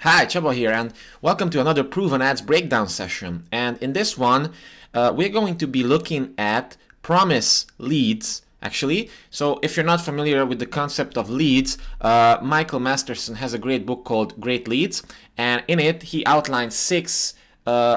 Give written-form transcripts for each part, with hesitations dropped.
Hi, Csaba here, and welcome to another Proven Ads breakdown session. And in this one, we're going to be looking at promise leads, actually. So if you're not familiar with the concept of leads, Michael Masterson has a great book called Great Leads, and in it, he outlines 6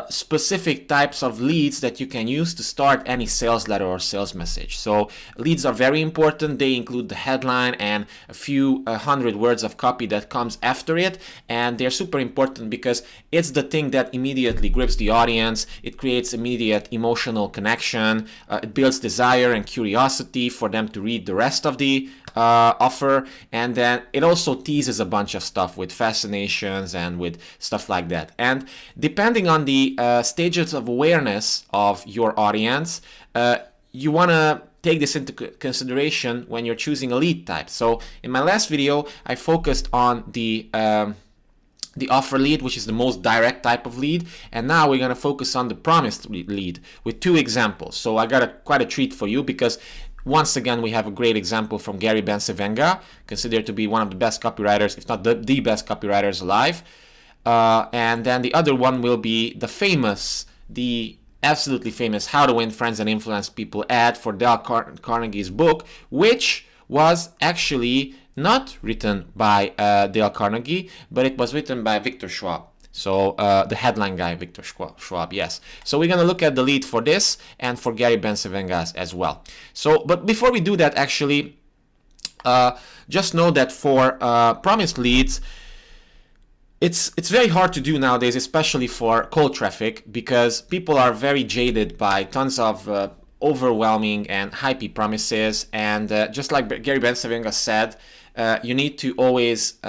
specific types of leads that you can use to start any sales letter or sales message. So leads are very important. They include the headline and a few hundred words of copy that comes after it, and they're super important because it's the thing that immediately grips the audience. It creates immediate emotional connection. It builds desire and curiosity for them to read the rest of the offer, and then it also teases a bunch of stuff with fascinations and with stuff like that. And depending on the stages of awareness of your audience, you want to take this into consideration when you're choosing a lead type. So in my last video, I focused on the offer lead, which is the most direct type of lead, and now we're going to focus on the promised lead with 2 examples. So I got quite a treat for you, because once again we have a great example from Gary Bencivenga, considered to be one of the best copywriters, if not the best copywriters alive. And then the other one will be the absolutely famous How to Win Friends and Influence People ad for Dale Carnegie's book, which was actually not written by Dale Carnegie, but it was written by Victor Schwab. So the headline guy, Victor Schwab, yes. So we're going to look at the lead for this and for Gary Bencivenga as well. So, but before we do that, actually, just know that for promised leads, it's very hard to do nowadays, especially for cold traffic, because people are very jaded by tons of overwhelming and hypey promises. And just like Gary Bencivenga said, you need to always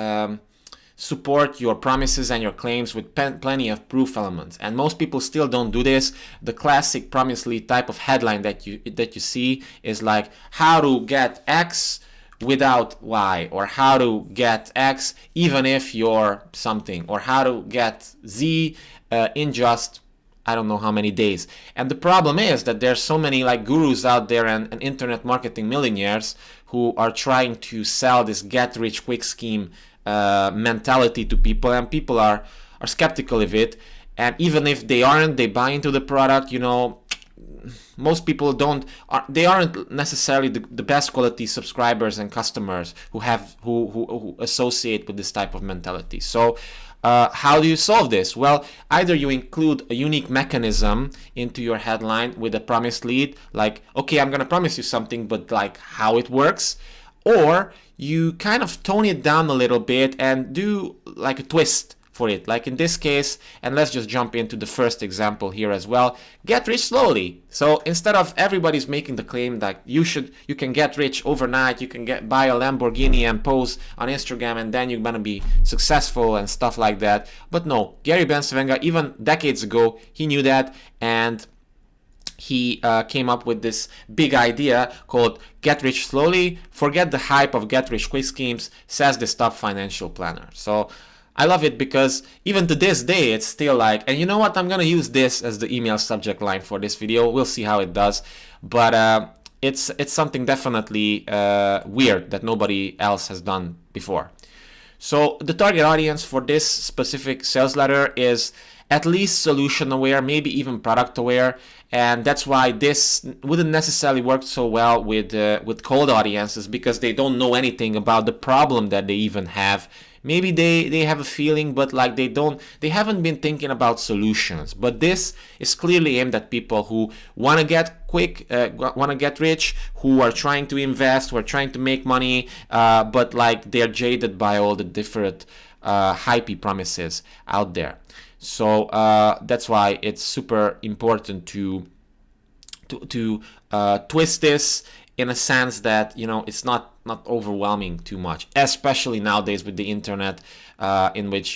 support your promises and your claims with plenty of proof elements, and most people still don't do this. The classic promise lead type of headline that you see is like, how to get X without Y, or how to get X even if you're something, or how to get Z in just I don't know how many days. And the problem is that there's so many like gurus out there and internet marketing millionaires who are trying to sell this get rich quick scheme mentality to people, and people are skeptical of it. And even if they aren't, they buy into the product. Most people they aren't necessarily the best quality subscribers and customers who associate with this type of mentality. So how do you solve this? Well, either you include a unique mechanism into your headline with a promised lead, like, okay, I'm gonna promise you something, but like how it works, or you kind of tone it down a little bit and do like a twist for it, like in this case. And let's just jump into the first example here as well. Get rich slowly. So instead of everybody's making the claim that you can get rich overnight, you can buy a Lamborghini and pose on Instagram and then you're gonna be successful and stuff like that. But no, Gary Bencivenga, even decades ago, he knew that, and he came up with this big idea called Get Rich Slowly. Forget the hype of get rich quick schemes, says this top financial planner. So I love it, because even to this day, it's still like, and you know what, I'm going to use this as the email subject line for this video. We'll see how it does. But it's something definitely weird that nobody else has done before. So the target audience for this specific sales letter is at least solution aware, maybe even product aware, and that's why this wouldn't necessarily work so well with cold audiences, because they don't know anything about the problem that they even have. Maybe they have a feeling, but like they haven't been thinking about solutions. But this is clearly aimed at people who want to get quick, want to get rich, who are trying to invest, who are trying to make money, but like they're jaded by all the different hypey promises out there. So that's why it's super important to twist this in a sense that it's not overwhelming too much, especially nowadays with the internet, in which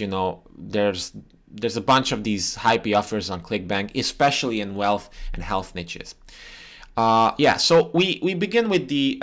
there's a bunch of these hypey offers on ClickBank, especially in wealth and health niches. So we begin with the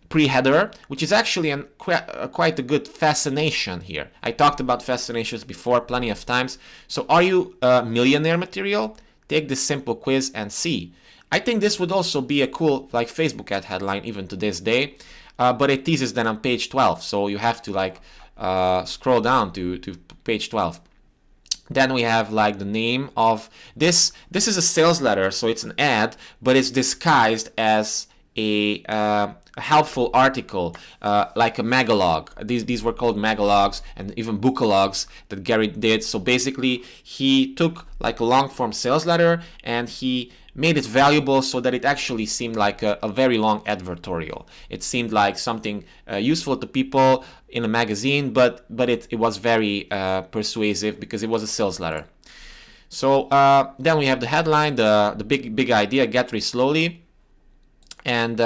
pre-header, which is actually quite a good fascination here. I talked about fascinations before plenty of times. So are you millionaire material? Take this simple quiz and see. I think this would also be a cool like Facebook ad headline even to this day, but it teases then on page 12. So you have to like scroll down to page 12. Then we have like the name of this. This is a sales letter, so it's an ad, but it's disguised as a helpful article, like a megalog. These were called megalogs and even bookalogs that Gary did. So basically, he took like a long form sales letter and he made it valuable so that it actually seemed like a very long advertorial. It seemed like something useful to people in a magazine, but it was very persuasive because it was a sales letter. So then we have the headline, the big idea, get rich slowly. And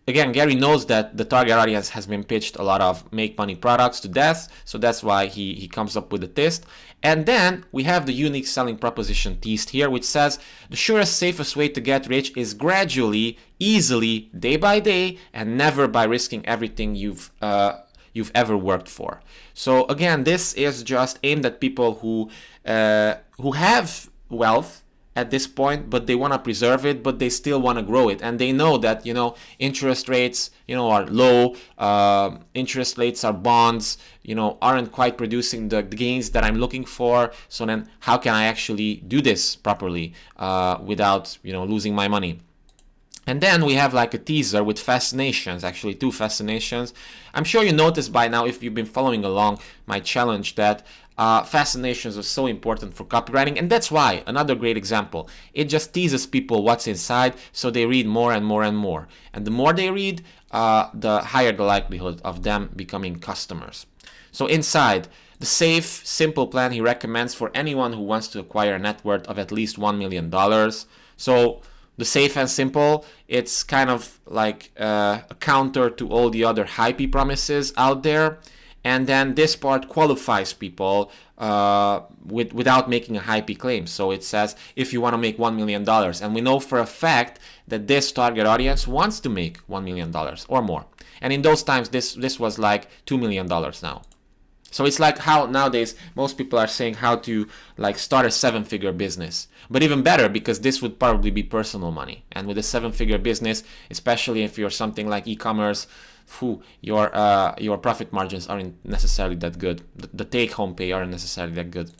again, Gary knows that the target audience has been pitched a lot of make money products to death, so that's why he comes up with the twist. And then we have the unique selling proposition teased here, which says the surest, safest way to get rich is gradually, easily, day by day, and never by risking everything you've ever worked for. So again, this is just aimed at people who have wealth at this point, but they want to preserve it, but they still want to grow it, and they know that interest rates are low, interest rates are bonds, aren't quite producing the gains that I'm looking for. So then how can I actually do this properly without losing my money? And then we have like a teaser with fascinations, actually 2 fascinations. I'm sure you noticed by now, if you've been following along my challenge, that fascinations are so important for copywriting, and that's why, another great example, it just teases people what's inside, so they read more and more and more. And the more they read, the higher the likelihood of them becoming customers. So inside, the safe, simple plan he recommends for anyone who wants to acquire a net worth of at least $1 million. So the safe and simple, it's kind of like a counter to all the other hypey promises out there. And then this part qualifies people without making a hypey claim. So it says, if you want to make $1 million, and we know for a fact that this target audience wants to make $1 million or more. And in those times, this was like $2 million now. So it's like how nowadays most people are saying how to like start a 7-figure business. But even better, because this would probably be personal money. And with a 7-figure business, especially if you're something like e-commerce, your profit margins aren't necessarily that good. The take-home pay aren't necessarily that good.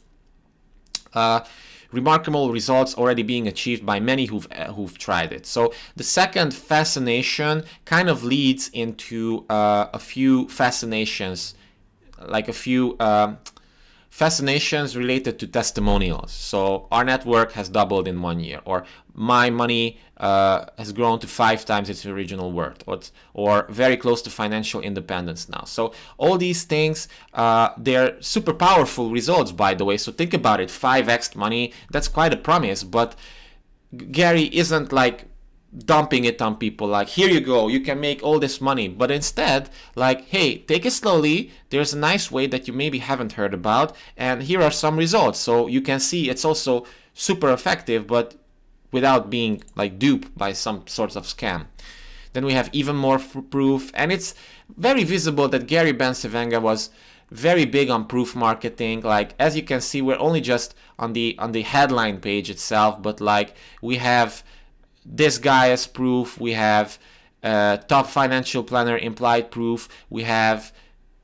Remarkable results already being achieved by many who've tried it. So the second fascination kind of leads into a few fascinations, like a few fascinations related to testimonials. So our network has doubled in 1 year, or my money has grown to 5 times its original worth, or very close to financial independence now. So all these things, they're super powerful results, by the way. So think about it, 5x money, that's quite a promise, but Gary isn't like dumping it on people like, here you go, you can make all this money, but instead like, hey, take it slowly, there's a nice way that you maybe haven't heard about, and here are some results. So you can see it's also super effective, but without being like duped by some sorts of scam. Then we have even more proof, and it's very visible that Gary Bencivenga was very big on proof marketing. Like, as you can see, we're only just on the headline page itself, but like we have this guy as proof, we have top financial planner implied proof, we have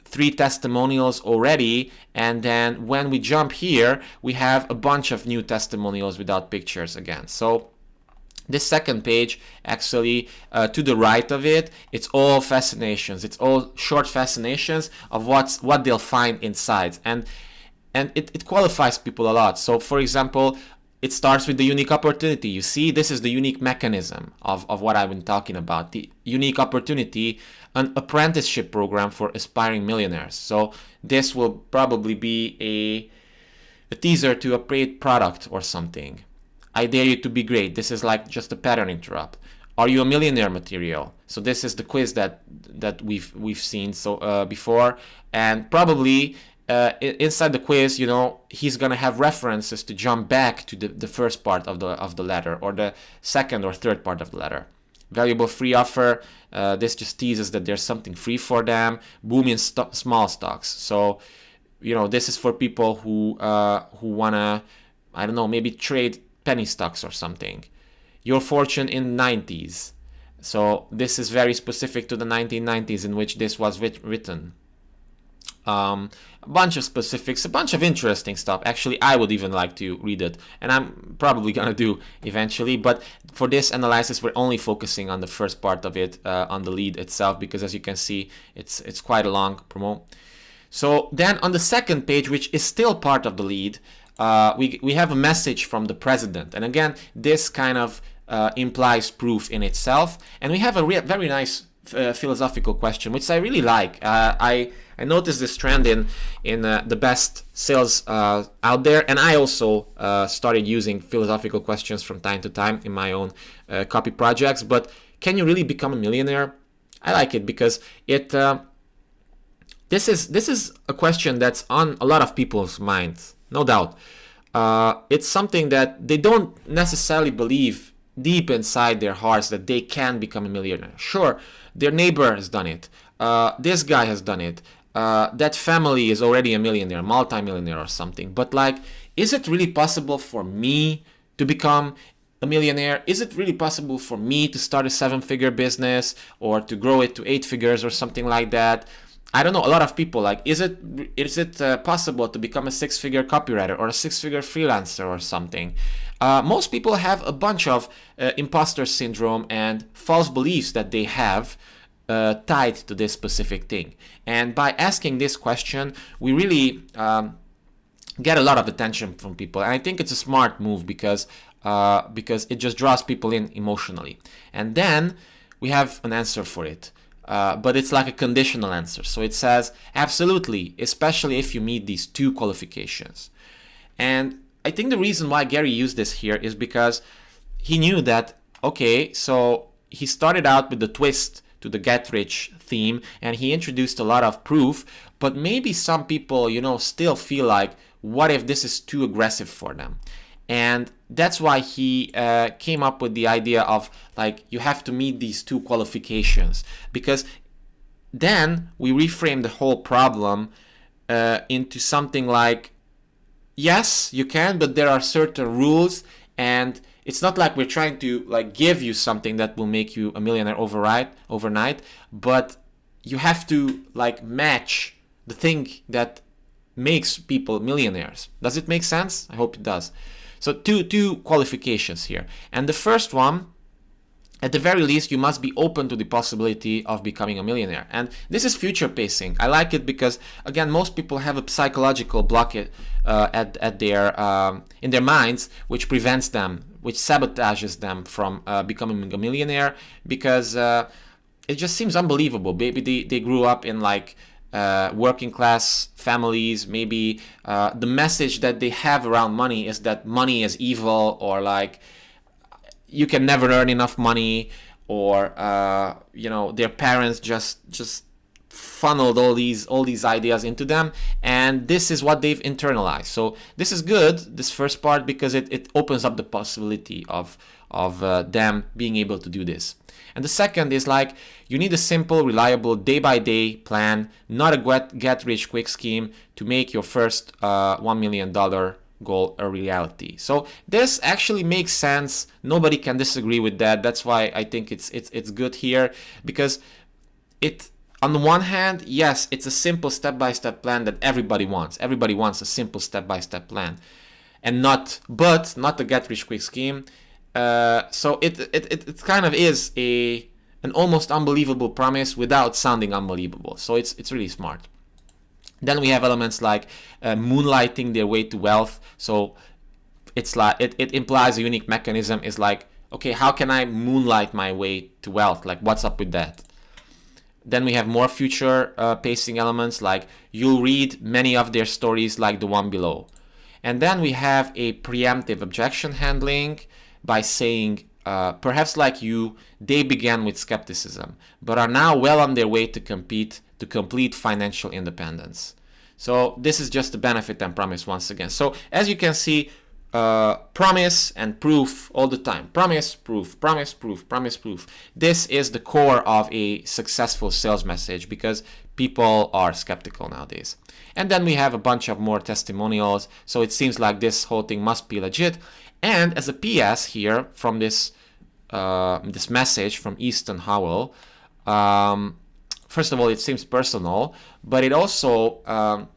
3 testimonials already, and then when we jump here, we have a bunch of new testimonials without pictures again. So this second page, actually, to the right of it, it's all fascinations. It's all short fascinations of what they'll find inside, and it qualifies people a lot. So, for example, it starts with the unique opportunity. You see, this is the unique mechanism of what I've been talking about. The unique opportunity, an apprenticeship program for aspiring millionaires. So this will probably be a teaser to a paid product or something. I dare you to be great. This is like just a pattern interrupt. Are you a millionaire material? So this is the quiz that we've seen before, and probably inside the quiz, he's gonna have references to jump back to the first part of the letter, or the second or third part of the letter. Valuable free offer. This just teases that there's something free for them. Booming small stocks. So, this is for people who wanna, maybe trade penny stocks or something. Your fortune in 90s. So this is very specific to the 1990s in which this was written. A bunch of specifics, a bunch of interesting stuff. Actually, I would even like to read it, and I'm probably gonna do eventually, but for this analysis we're only focusing on the first part of it, on the lead itself, because as you can see it's quite a long promo. So then on the second page, which is still part of the lead, we have a message from the president, and again this kind of implies proof in itself, and we have a very nice philosophical question, which I really like. I noticed this trend in the best sales out there, and I also started using philosophical questions from time to time in my own copy projects. But can you really become a millionaire? I like it because it this is a question that's on a lot of people's minds, no doubt. It's something that they don't necessarily believe deep inside their hearts that they can become a millionaire. Sure, their neighbor has done it. This guy has done it. That family is already a millionaire, multi-millionaire or something. But like, is it really possible for me to become a millionaire? Is it really possible for me to start a 7-figure business or to grow it to 8 figures or something like that? I don't know. A lot of people like, is it possible to become a 6-figure copywriter or a 6-figure freelancer or something? Most people have a bunch of imposter syndrome and false beliefs that they have tied to this specific thing. And by asking this question, we really get a lot of attention from people. And I think it's a smart move because it just draws people in emotionally. And then we have an answer for it. But it's like a conditional answer. So it says, absolutely, especially if you meet these 2 qualifications. And I think the reason why Gary used this here is because he knew that, okay, so he started out with the twist to the get rich theme, and he introduced a lot of proof, but maybe some people, still feel like, what if this is too aggressive for them? And that's why he came up with the idea of like, you have to meet these 2 qualifications, because then we reframe the whole problem into something like, yes, you can, but there are certain rules, and it's not like we're trying to like give you something that will make you a millionaire overnight, but you have to like match the thing that makes people millionaires. Does it make sense? I hope it does. So two qualifications here. And the first one, at the very least, you must be open to the possibility of becoming a millionaire. And this is future pacing. I like it because, again, most people have a psychological block in their minds, which prevents them, which sabotages them from becoming a millionaire, because it just seems unbelievable. Maybe they grew up in like working class families. Maybe the message that they have around money is that money is evil, or like you can never earn enough money, or their parents just funneled all these ideas into them, and this is what they've internalized. So this is good, this first part, because it opens up the possibility of them being able to do this. And the second is like, you need a simple, reliable, day-by-day plan, not a get-rich-quick scheme to make your first $1 million goal a reality. So this actually makes sense. Nobody can disagree with that. That's why I think it's good here, because it, on the one hand, yes, it's a simple step-by-step plan that everybody wants. Everybody wants a simple step-by-step plan, and not a get-rich-quick scheme. So it kind of is an almost unbelievable promise without sounding unbelievable. So it's really smart. Then we have elements like moonlighting their way to wealth. So it's like it implies a unique mechanism. Is like, okay, how can I moonlight my way to wealth? Like, what's up with that? Then we have more future pacing elements, like you'll read many of their stories like the one below. And then we have a preemptive objection handling by saying, perhaps like you, they began with skepticism, but are now well on their way to complete financial independence. So this is just the benefit and promise once again. So as you can see, promise and proof all the time. Promise, proof, promise, proof, promise, proof. This is the core of a successful sales message, because people are skeptical nowadays. And then we have a bunch of more testimonials. So it seems like this whole thing must be legit. And as a PS here from this this message from Easton Howell. First of all, it seems personal, but it also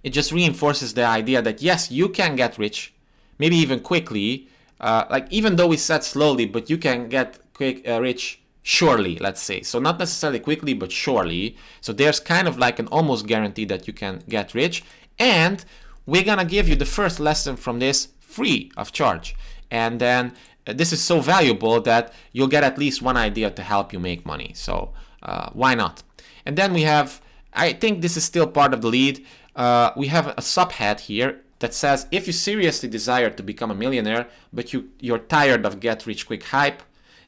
it just reinforces the idea that yes, you can get rich, maybe even quickly. Like even though we said slowly, but you can get rich surely, let's say. So not necessarily quickly, but surely. So there's kind of like an almost guarantee that you can get rich. And we're gonna give you the first lesson from this free of charge. And then this is so valuable that you'll get at least one idea to help you make money. So why not? And then we have, I think this is still part of the lead. We have a subhead here that says, if you seriously desire to become a millionaire, but you're tired of get rich quick hype,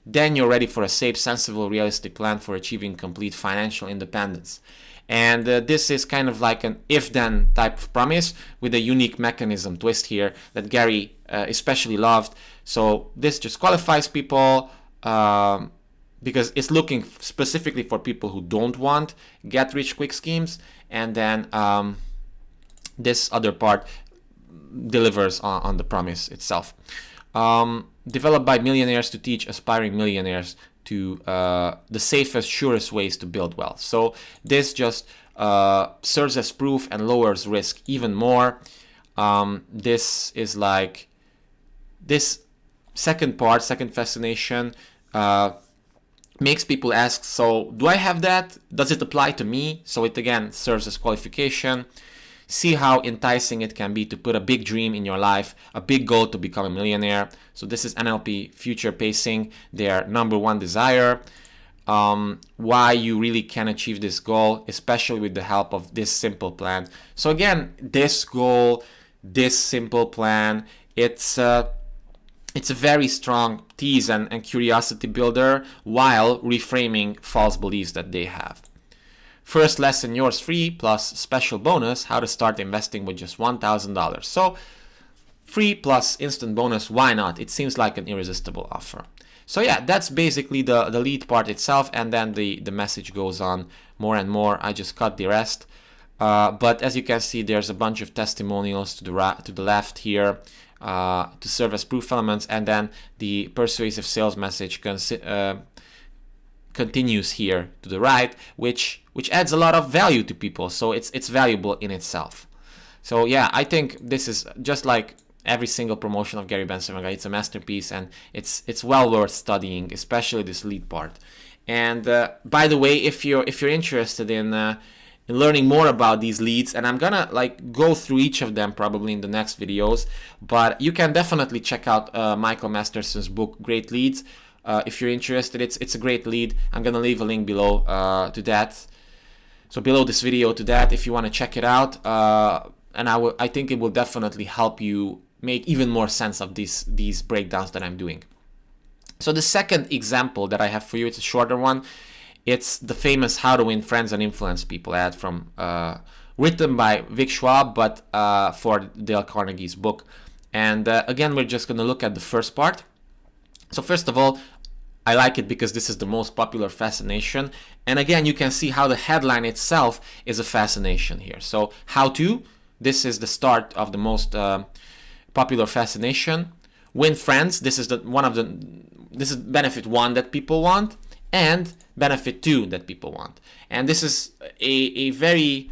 then you're ready for a safe, sensible, realistic plan for achieving complete financial independence. And this is kind of like an if-then type of promise with a unique mechanism twist here that Gary especially loved. So this just qualifies people because it's looking specifically for people who don't want get-rich-quick schemes. And then this other part delivers on the promise itself. Developed by millionaires to teach aspiring millionaires to the safest, surest ways to build wealth. So this just serves as proof and lowers risk even more. This is like, this second part, second fascination, makes people ask, so do I have that? Does it apply to me? So it again serves as qualification. See how enticing it can be to put a big dream in your life, a big goal to become a millionaire. So this is NLP Future Pacing, their #1 desire. Why you really can achieve this goal, especially with the help of this simple plan. So again, this goal, this simple plan, it's a very strong tease and curiosity builder while reframing false beliefs that they have. First lesson, yours free, plus special bonus, how to start investing with just $1,000. So free plus instant bonus, why not? It seems like an irresistible offer. So yeah, that's basically the lead part itself, and then the message goes on more and more. I just cut the rest. But as you can see, there's a bunch of testimonials to the left here to serve as proof elements, and then the persuasive sales message continues here to the right, which adds a lot of value to people. So it's valuable in itself. So yeah, I think this is just like every single promotion of Gary Bencivenga. It's a masterpiece, and it's well worth studying, especially this lead part. And by the way, if you're interested in learning more about these leads, and I'm gonna like go through each of them probably in the next videos, but you can definitely check out Michael Masterson's book, Great Leads. If you're interested, it's a great lead. I'm gonna leave a link below to that. So below this video to that, if you want to check it out, and I think it will definitely help you make even more sense of these breakdowns that I'm doing. So the second example that I have for you, it's a shorter one. It's the famous How to Win Friends and Influence People ad from written by Vic Schwab, but for Dale Carnegie's book. And again, we're just gonna look at the first part. So first of all, I like it because this is the most popular fascination. And again, you can see how the headline itself is a fascination here. So how to, this is the start of the most popular fascination. Win friends, this is this is benefit 1 that people want, and benefit 2 that people want. And this is a very,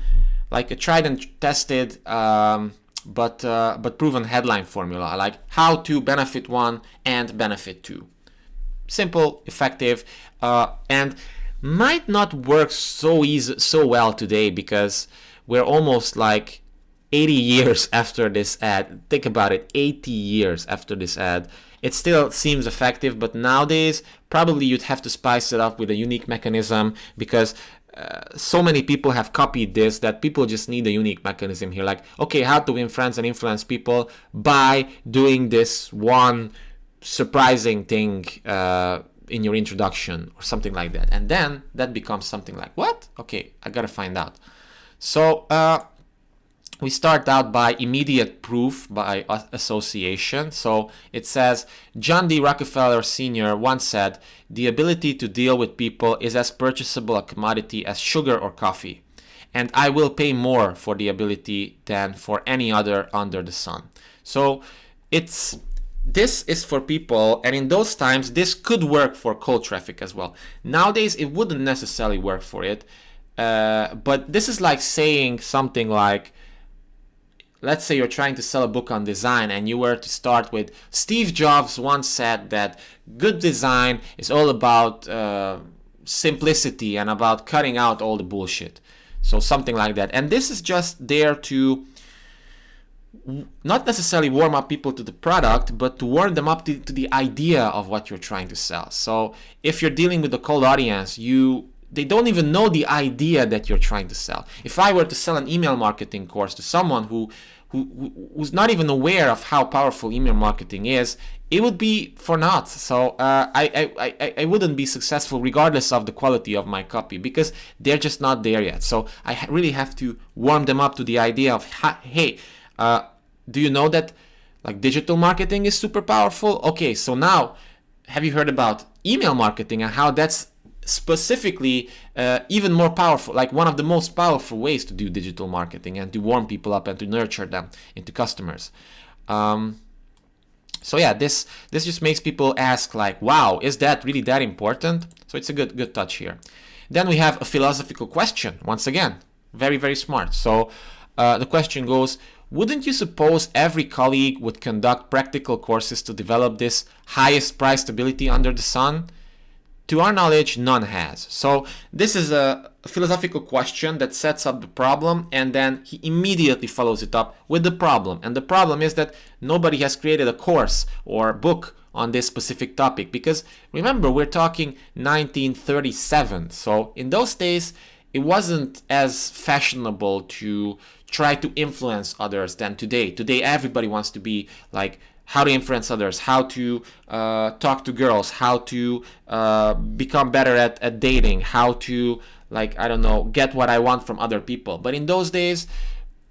like a tried and tested, but proven headline formula, like how to benefit 1 and benefit 2. Simple, effective, and might not work so well today because we're almost like 80 years after this ad. Think about it, 80 years after this ad. It still seems effective, but nowadays probably you'd have to spice it up with a unique mechanism because so many people have copied this that people just need a unique mechanism here. Like, okay, how to win friends and influence people by doing this one surprising thing in your introduction or something like that. And then that becomes something like, what? Okay, I gotta find out. So we start out by immediate proof by association. So it says, John D. Rockefeller Sr. once said, the ability to deal with people is as purchasable a commodity as sugar or coffee. And I will pay more for the ability than for any other under the sun. So it's this is for people, and in those times this could work for cold traffic as well. Nowadays it wouldn't necessarily work for it, but this is like saying something like, let's say you're trying to sell a book on design and you were to start with, Steve Jobs once said that good design is all about simplicity and about cutting out all the bullshit. So something like that. And this is just there to not necessarily warm up people to the product, but to warm them up to the idea of what you're trying to sell. So if you're dealing with a cold audience, they don't even know the idea that you're trying to sell. If I were to sell an email marketing course to someone who's not even aware of how powerful email marketing is, it would be for naught. So I wouldn't be successful regardless of the quality of my copy, because they're just not there yet. So I really have to warm them up to the idea of, hey, do you know that like digital marketing is super powerful? Okay, so now have you heard about email marketing and how that's specifically even more powerful, like one of the most powerful ways to do digital marketing and to warm people up and to nurture them into customers. So yeah, this just makes people ask like, wow, is that really that important? So it's a good touch here. Then we have a philosophical question. Once again, very, very smart. So the question goes, wouldn't you suppose every colleague would conduct practical courses to develop this highest priced ability under the sun? To our knowledge, none has. So this is a philosophical question that sets up the problem, and then he immediately follows it up with the problem. And the problem is that nobody has created a course or book on this specific topic, because remember, we're talking 1937. So in those days, it wasn't as fashionable to try to influence others than today. Today, everybody wants to be like, how to influence others, how to talk to girls, how to become better at dating, how to, like, I don't know, get what I want from other people. But in those days,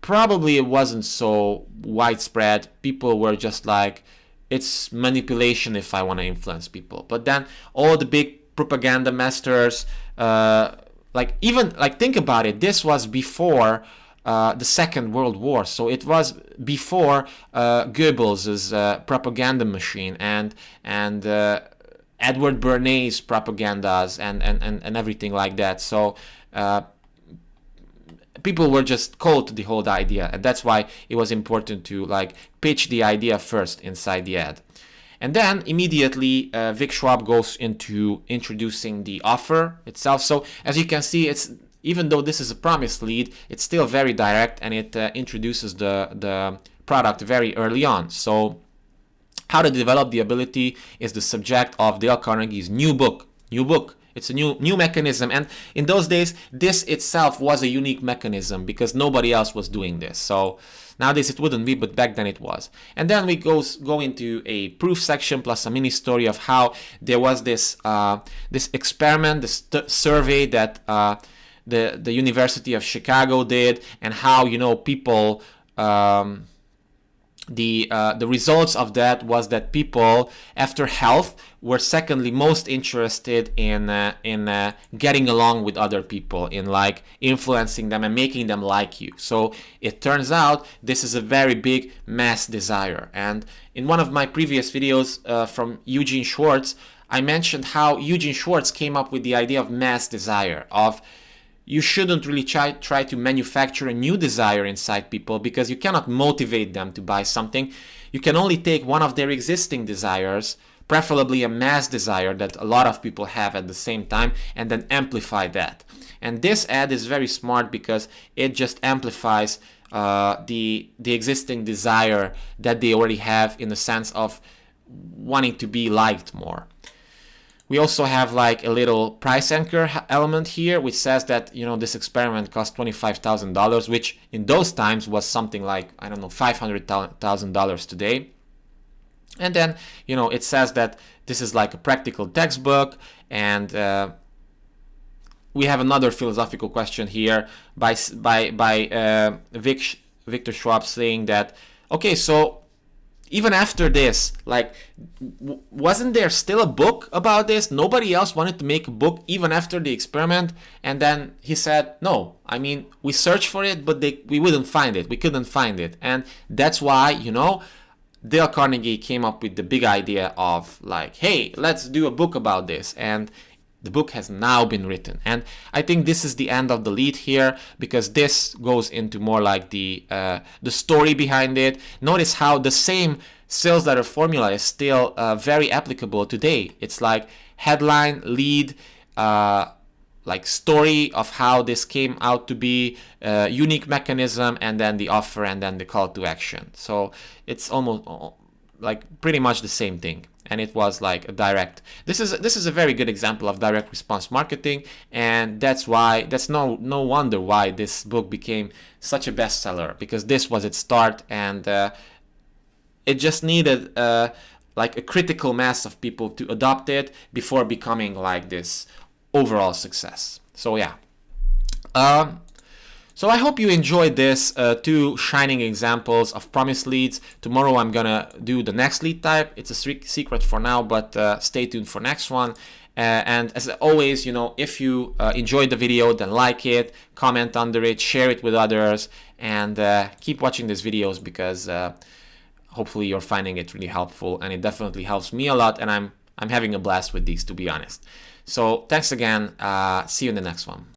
probably it wasn't so widespread. People were just like, it's manipulation if I want to influence people. But then all the big propaganda masters, think about it, this was before the Second World War, so it was before Goebbels' propaganda machine and Edward Bernays' propagandas and everything like that. So people were just cold to the whole idea, and that's why it was important to like pitch the idea first inside the ad. And then immediately Vic Schwab goes into introducing the offer itself. So as you can see, it's, even though this is a promise lead, it's still very direct, and it introduces the product very early on. So how to develop the ability is the subject of Dale Carnegie's new book. It's a new mechanism, and in those days, this itself was a unique mechanism because nobody else was doing this. So nowadays it wouldn't be, but back then it was. And then we go into a proof section plus a mini story of how there was this experiment, this survey that the University of Chicago did, and how, you know, people, the results of that was that people after health were secondly most interested in getting along with other people, in like influencing them and making them like you. So it turns out this is a very big mass desire. And in one of my previous videos from Eugene Schwartz, I mentioned how Eugene Schwartz came up with the idea of mass desire, of you shouldn't really try to manufacture a new desire inside people, because you cannot motivate them to buy something. You can only take one of their existing desires, preferably a mass desire that a lot of people have at the same time, and then amplify that. And this ad is very smart because it just amplifies the existing desire that they already have, in the sense of wanting to be liked more. We also have like a little price anchor element here, which says that, you know, this experiment cost $25,000, which in those times was something like, I don't know, $500,000 today. And then, you know, it says that this is like a practical textbook. And we have another philosophical question here by Victor Schwab, saying that, okay, so even after this, like, wasn't there still a book about this? Nobody else wanted to make a book even after the experiment. And then he said, no, I mean, we searched for it, but we wouldn't find it. We couldn't find it. And that's why, you know, Dale Carnegie came up with the big idea of like, hey, let's do a book about this. And the book has now been written. And I think this is the end of the lead here, because this goes into more like the story behind it. Notice how the same sales letter formula is still very applicable today. It's like headline, lead, like story of how this came out to be, unique mechanism, and then the offer, and then the call to action. So it's almost like pretty much the same thing. And it was like a direct, this is a very good example of direct response marketing, and that's no wonder why this book became such a bestseller, because this was its start, and it just needed like a critical mass of people to adopt it before becoming like this overall success. So yeah. So I hope you enjoyed this 2 shining examples of promised leads. Tomorrow I'm gonna do the next lead type. It's a secret for now, but stay tuned for next one. And as always, you know, if you enjoyed the video, then like it, comment under it, share it with others, and keep watching these videos, because hopefully you're finding it really helpful, and it definitely helps me a lot, and I'm having a blast with these, to be honest. So thanks again. See you in the next one.